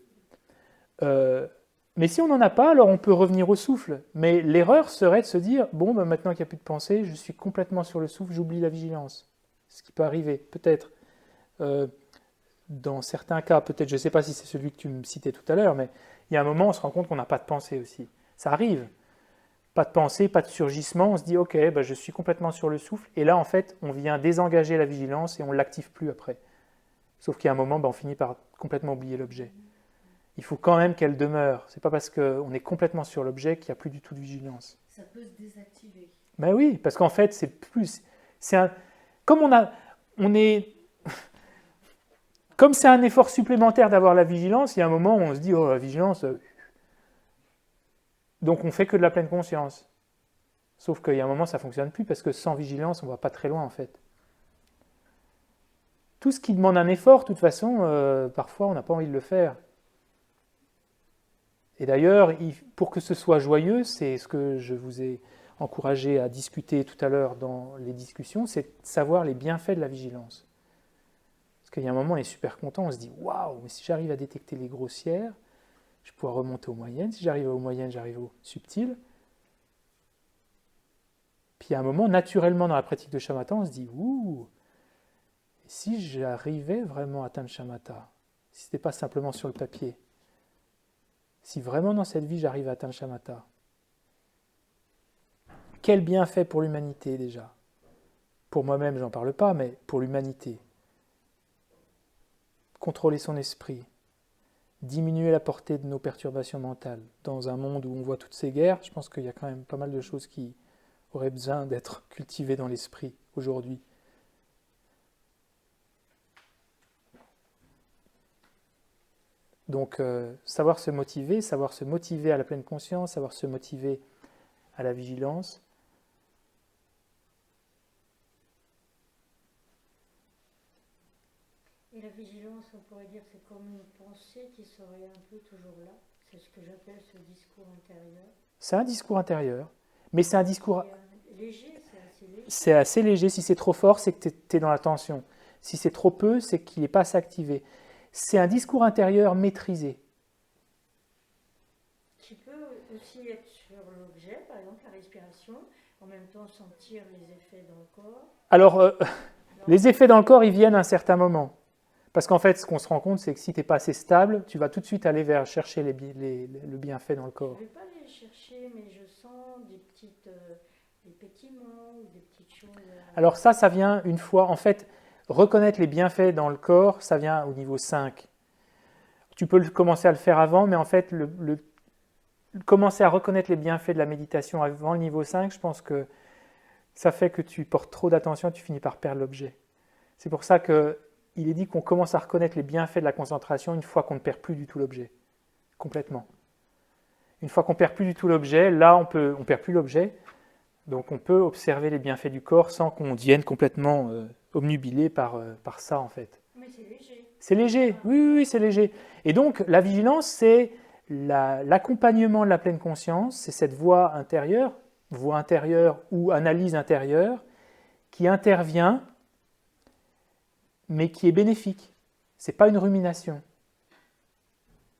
Mais si on n'en a pas, alors on peut revenir au souffle. Mais l'erreur serait de se dire, bon, ben maintenant qu'il n'y a plus de pensée, je suis complètement sur le souffle, j'oublie la vigilance. Ce qui peut arriver, peut-être. Dans certains cas, peut-être, je ne sais pas si c'est celui que tu me citais tout à l'heure, mais il y a un moment, on se rend compte qu'on n'a pas de pensée aussi. Ça arrive. Pas de pensée, pas de surgissement, on se dit, ok, ben je suis complètement sur le souffle, et là, en fait, on vient désengager la vigilance et on ne l'active plus après. Sauf qu'il y a un moment, ben, on finit par complètement oublier l'objet. Il faut quand même qu'elle demeure. C'est pas parce qu'on est complètement sur l'objet qu'il n'y a plus du tout de vigilance. Ça peut se désactiver. Ben oui, parce qu'en fait, c'est plus... Comme Comme c'est un effort supplémentaire d'avoir la vigilance, il y a un moment où on se dit, oh, la vigilance... Donc on fait que de la pleine conscience. Sauf qu'il y a un moment, ça ne fonctionne plus, parce que sans vigilance, on ne va pas très loin, en fait. Tout ce qui demande un effort, de toute façon, parfois, on n'a pas envie de le faire. Et d'ailleurs, pour que ce soit joyeux, c'est ce que je vous ai encouragé à discuter tout à l'heure dans les discussions, c'est de savoir les bienfaits de la vigilance. Parce qu'il y a un moment, on est super content, on se dit « Waouh, mais si j'arrive à détecter les grossières, je pourrais remonter aux moyennes. Si j'arrive aux moyennes, j'arrive aux subtiles. » Puis il y a un moment, naturellement, dans la pratique de shamatha, on se dit « Ouh, si j'arrivais vraiment à atteindre shamatha, si ce n'était pas simplement sur le papier, si vraiment dans cette vie, j'arrive à atteindre shamatha, quel bienfait pour l'humanité déjà? Pour moi-même, j'en parle pas, mais pour l'humanité. Contrôler son esprit, diminuer la portée de nos perturbations mentales. Dans un monde où on voit toutes ces guerres, je pense qu'il y a quand même pas mal de choses qui auraient besoin d'être cultivées dans l'esprit aujourd'hui. Donc, savoir se motiver à la pleine conscience, savoir se motiver à la vigilance. Et la vigilance, on pourrait dire, c'est comme une pensée qui serait un peu toujours là. C'est ce que j'appelle ce discours intérieur. C'est un discours intérieur, mais c'est un discours... Léger, c'est assez léger. C'est assez léger. Si c'est trop fort, c'est que tu es dans la tension. Si c'est trop peu, c'est qu'il n'est pas assez activé. C'est un discours intérieur maîtrisé. Qui peut aussi être sur l'objet, par exemple la respiration, en même temps sentir les effets dans le corps. Alors, les effets dans le corps, ils viennent à un certain moment. Parce qu'en fait, ce qu'on se rend compte, c'est que si tu n'es pas assez stable, tu vas tout de suite aller vers chercher le bienfait dans le corps. Je ne vais pas les chercher, mais je sens des pétillements ou des petites choses. Alors ça vient une fois, en fait, reconnaître les bienfaits dans le corps, ça vient au niveau 5. Tu peux commencer à le faire avant, mais en fait, commencer à reconnaître les bienfaits de la méditation avant le niveau 5, je pense que ça fait que tu portes trop d'attention et tu finis par perdre l'objet. C'est pour ça qu'il est dit qu'on commence à reconnaître les bienfaits de la concentration une fois qu'on ne perd plus du tout l'objet. Complètement. Une fois qu'on ne perd plus du tout l'objet, là on ne perd plus l'objet, donc on peut observer les bienfaits du corps sans qu'on devienne complètement obnubilé par ça en fait. Mais c'est léger. C'est léger, oui, c'est léger. Et donc la vigilance, c'est l'accompagnement de la pleine conscience, c'est cette voix intérieure ou analyse intérieure qui intervient, mais qui est bénéfique. Ce n'est pas une rumination,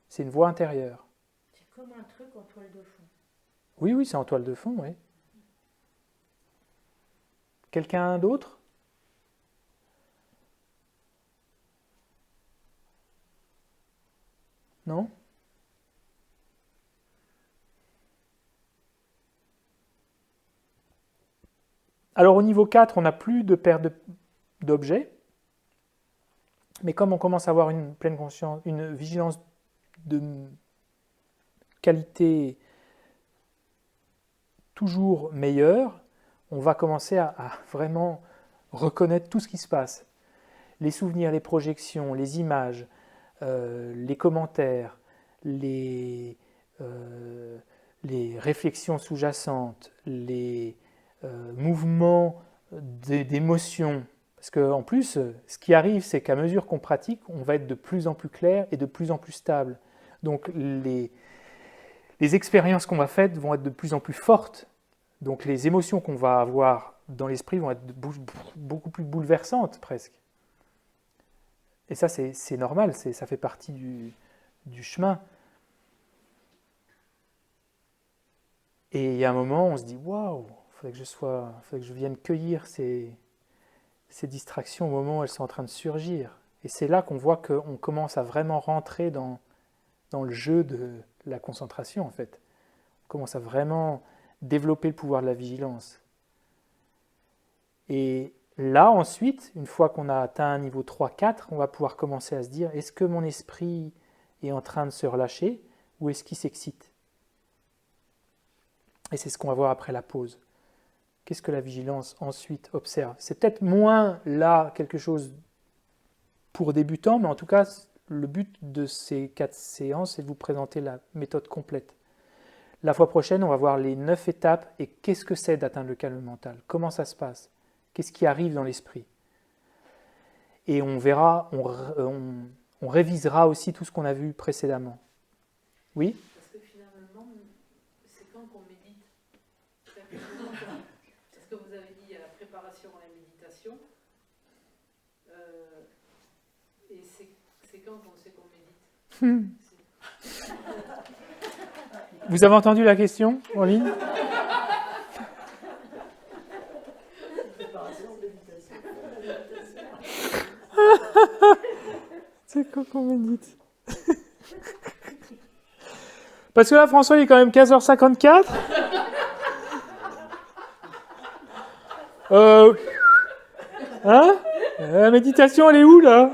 c'est une voix intérieure. C'est comme un truc en toile de fond. Oui, c'est en toile de fond, oui. Quelqu'un d'autre? Non? Alors au niveau 4, on n'a plus de perte d'objets, mais comme on commence à avoir une pleine conscience, une vigilance de qualité toujours meilleure, on va commencer à vraiment reconnaître tout ce qui se passe. Les souvenirs, les projections, les images, les commentaires, les réflexions sous-jacentes, les mouvements d'émotions. Parce qu'en plus, ce qui arrive, c'est qu'à mesure qu'on pratique, on va être de plus en plus clair et de plus en plus stable. Donc les expériences qu'on va faire vont être de plus en plus fortes. Donc les émotions qu'on va avoir dans l'esprit vont être beaucoup plus bouleversantes presque. Et ça, c'est normal, ça fait partie du chemin. Et il y a un moment, on se dit, waouh, il faudrait que je vienne cueillir ces distractions au moment où elles sont en train de surgir. Et c'est là qu'on voit qu'on commence à vraiment rentrer dans le jeu de la concentration, en fait. On commence à vraiment développer le pouvoir de la vigilance. Et là, ensuite, une fois qu'on a atteint un niveau 3-4, on va pouvoir commencer à se dire, est-ce que mon esprit est en train de se relâcher ou est-ce qu'il s'excite? Et c'est ce qu'on va voir après la pause. Qu'est-ce que la vigilance ensuite observe? C'est peut-être moins là quelque chose pour débutants, mais en tout cas, le but de ces 4 séances, c'est de vous présenter la méthode complète. La fois prochaine, on va voir les 9 étapes et qu'est-ce que c'est d'atteindre le calme mental? Comment ça se passe? Qu'est-ce qui arrive dans l'esprit? Et on verra, on révisera aussi tout ce qu'on a vu précédemment. Oui? Parce que finalement, c'est quand qu'on médite? Parce que vous avez dit, il y a la préparation à la méditation. Et c'est quand qu'on sait qu'on médite? Vous avez entendu la question en ligne? C'est quand qu'on médite? Parce que là, François, il est quand même 15h54. Hein? La méditation, elle est où, là?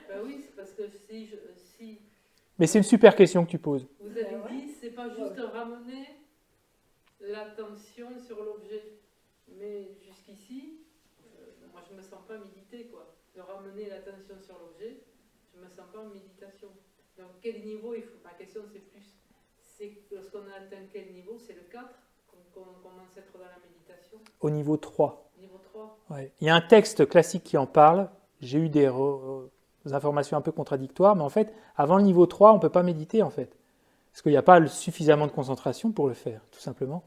Ben oui, c'est parce que si Mais c'est une super question que tu poses. vous avez dit, c'est pas juste ramener l'attention sur l'objet. Mais jusqu'ici, moi je me sens pas méditer, quoi. De ramener l'attention sur l'objet, je me sens pas en méditation. Donc quel niveau il faut? Ma question c'est lorsqu'on a atteint quel niveau? C'est le 4 qu'on commence à être dans la méditation? Au niveau 3. Niveau 3? Ouais. Il y a un texte classique qui en parle. J'ai eu des informations un peu contradictoires, mais en fait, avant le niveau 3, on ne peut pas méditer, en fait. Parce qu'il n'y a pas suffisamment de concentration pour le faire, tout simplement.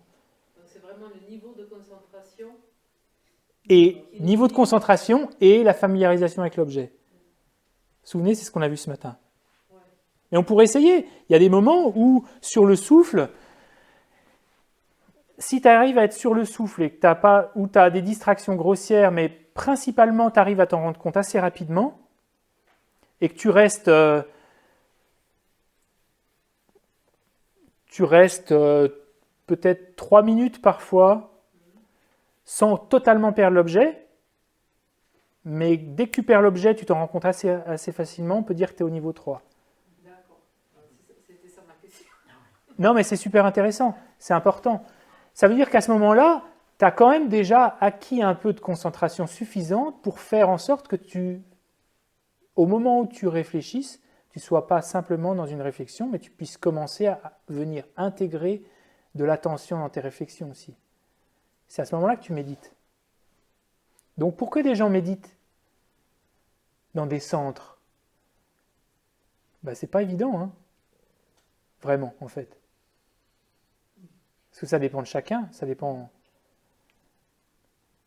Donc c'est vraiment le niveau de concentration. Et niveau de concentration et la familiarisation avec l'objet. Vous vous souvenez, c'est ce qu'on a vu ce matin. Ouais. Et on pourrait essayer. Il y a des moments où, sur le souffle, si tu arrives à être sur le souffle et que tu as des distractions grossières, mais principalement tu arrives à t'en rendre compte assez rapidement, et que tu restes peut-être 3 minutes parfois, sans totalement perdre l'objet, mais dès que tu perds l'objet, tu t'en rends compte assez facilement, on peut dire que tu es au niveau 3. D'accord. C'était ça ma question. Non, mais c'est super intéressant, c'est important. Ça veut dire qu'à ce moment-là, tu as quand même déjà acquis un peu de concentration suffisante pour faire en sorte que au moment où tu réfléchisses, tu ne sois pas simplement dans une réflexion, mais tu puisses commencer à venir intégrer de l'attention dans tes réflexions aussi. C'est à ce moment-là que tu médites. Donc pourquoi des gens méditent dans des centres? C'est pas évident, hein. Vraiment, en fait. Parce que ça dépend de chacun, ça dépend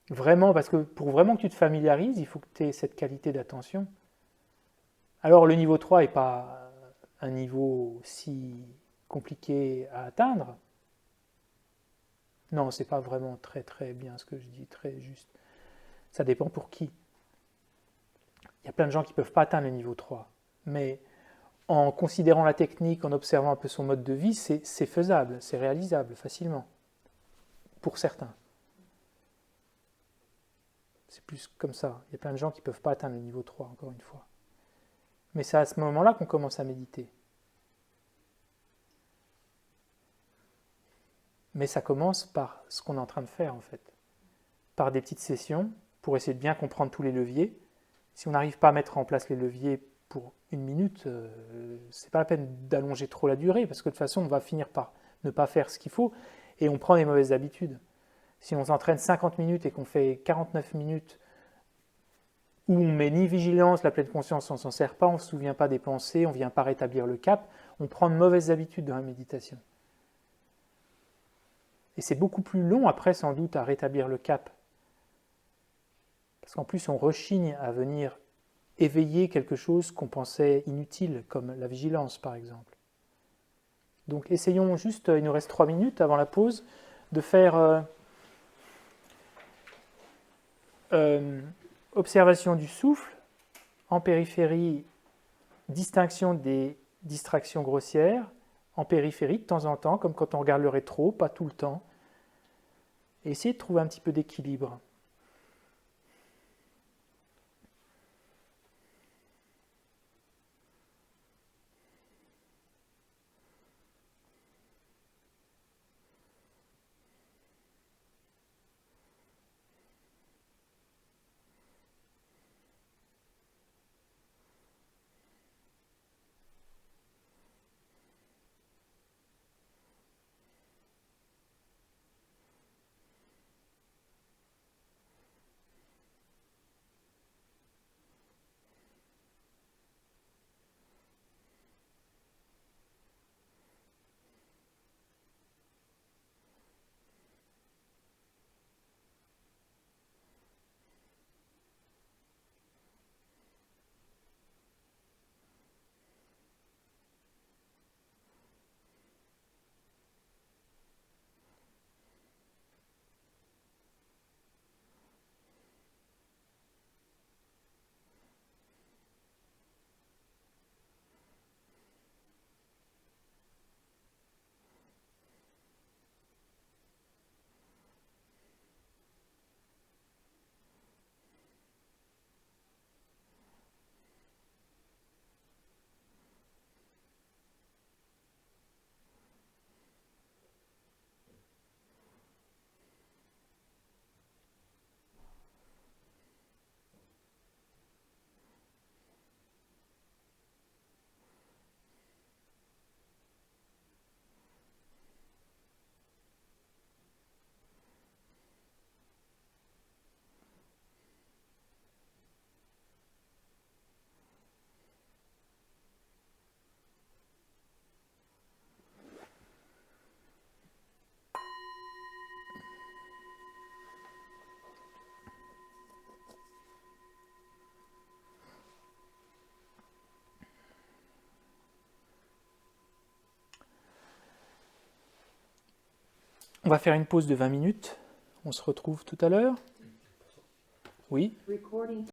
vraiment, parce que pour vraiment que tu te familiarises, il faut que tu aies cette qualité d'attention. Alors le niveau 3 n'est pas un niveau si compliqué à atteindre. Non, c'est pas vraiment très très bien ce que je dis, très juste. Ça dépend pour qui. Il y a plein de gens qui ne peuvent pas atteindre le niveau 3. Mais en considérant la technique, en observant un peu son mode de vie, c'est faisable, c'est réalisable facilement. pour certains. C'est plus comme ça. Il y a plein de gens qui ne peuvent pas atteindre le niveau 3, encore une fois. Mais c'est à ce moment-là qu'on commence à méditer. Mais ça commence par ce qu'on est en train de faire, en fait. Par des petites sessions, pour essayer de bien comprendre tous les leviers. Si on n'arrive pas à mettre en place les leviers pour 1 minute, c'est pas la peine d'allonger trop la durée, parce que de toute façon, on va finir par ne pas faire ce qu'il faut, et on prend des mauvaises habitudes. Si on s'entraîne 50 minutes et qu'on fait 49 minutes où on met ni vigilance, la pleine conscience, on ne s'en sert pas, on ne se souvient pas des pensées, on ne vient pas rétablir le cap, on prend de mauvaises habitudes dans la méditation. Et c'est beaucoup plus long après, sans doute, à rétablir le cap. Parce qu'en plus, on rechigne à venir éveiller quelque chose qu'on pensait inutile, comme la vigilance, par exemple. Donc, essayons juste, il nous reste 3 minutes avant la pause, de faire observation du souffle, en périphérie, distinction des distractions grossières, en périphérie de temps en temps, comme quand on regarde le rétro, pas tout le temps, et essayer de trouver un petit peu d'équilibre. On va faire une pause de 20 minutes. On se retrouve tout à l'heure. Oui.